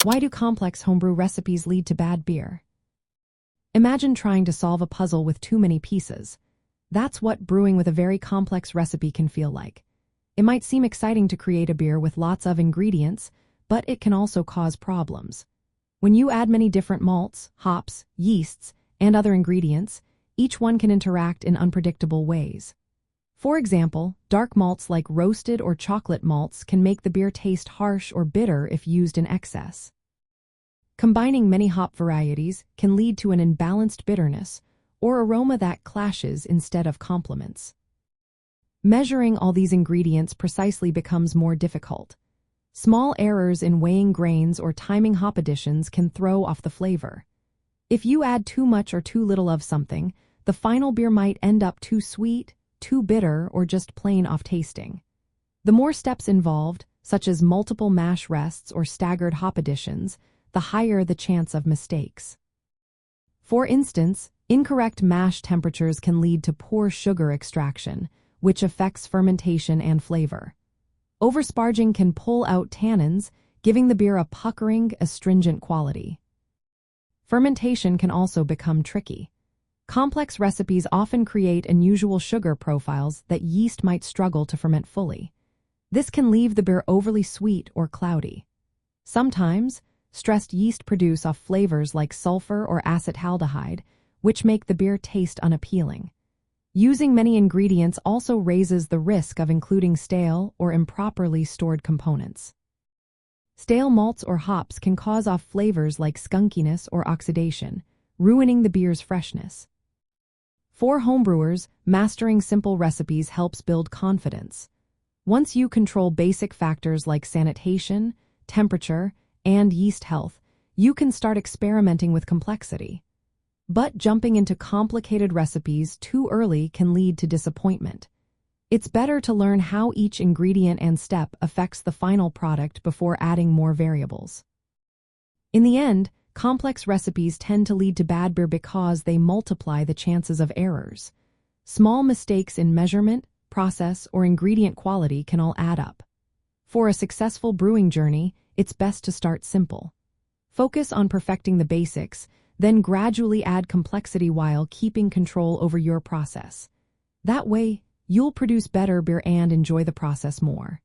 Why do complex homebrew recipes lead to bad beer? Imagine trying to solve a puzzle with too many pieces. That's what brewing with a very complex recipe can feel like. It might seem exciting to create a beer with lots of ingredients, but it can also cause problems. When you add many different malts, hops, yeasts, and other ingredients, each one can interact in unpredictable ways. For example, dark malts like roasted or chocolate malts can make the beer taste harsh or bitter if used in excess. Combining many hop varieties can lead to an imbalanced bitterness or aroma that clashes instead of complements. Measuring all these ingredients precisely becomes more difficult. Small errors in weighing grains or timing hop additions can throw off the flavor. If you add too much or too little of something, the final beer might end up too sweet, too bitter, or just plain off-tasting. The more steps involved, such as multiple mash rests or staggered hop additions, the higher the chance of mistakes. For instance, incorrect mash temperatures can lead to poor sugar extraction, which affects fermentation and flavor. Oversparging can pull out tannins, giving the beer a puckering, astringent quality. Fermentation can also become tricky. Complex recipes often create unusual sugar profiles that yeast might struggle to ferment fully. This can leave the beer overly sweet or cloudy. Sometimes, stressed yeast produce off flavors like sulfur or acetaldehyde, which make the beer taste unappealing. Using many ingredients also raises the risk of including stale or improperly stored components. Stale malts or hops can cause off flavors like skunkiness or oxidation, ruining the beer's freshness. For homebrewers, mastering simple recipes helps build confidence. Once you control basic factors like sanitation, temperature, and yeast health, you can start experimenting with complexity. But jumping into complicated recipes too early can lead to disappointment. It's better to learn how each ingredient and step affects the final product before adding more variables. In the end, complex recipes tend to lead to bad beer because they multiply the chances of errors. Small mistakes in measurement, process, or ingredient quality can all add up. For a successful brewing journey, it's best to start simple. Focus on perfecting the basics, then gradually add complexity while keeping control over your process. That way, you'll produce better beer and enjoy the process more.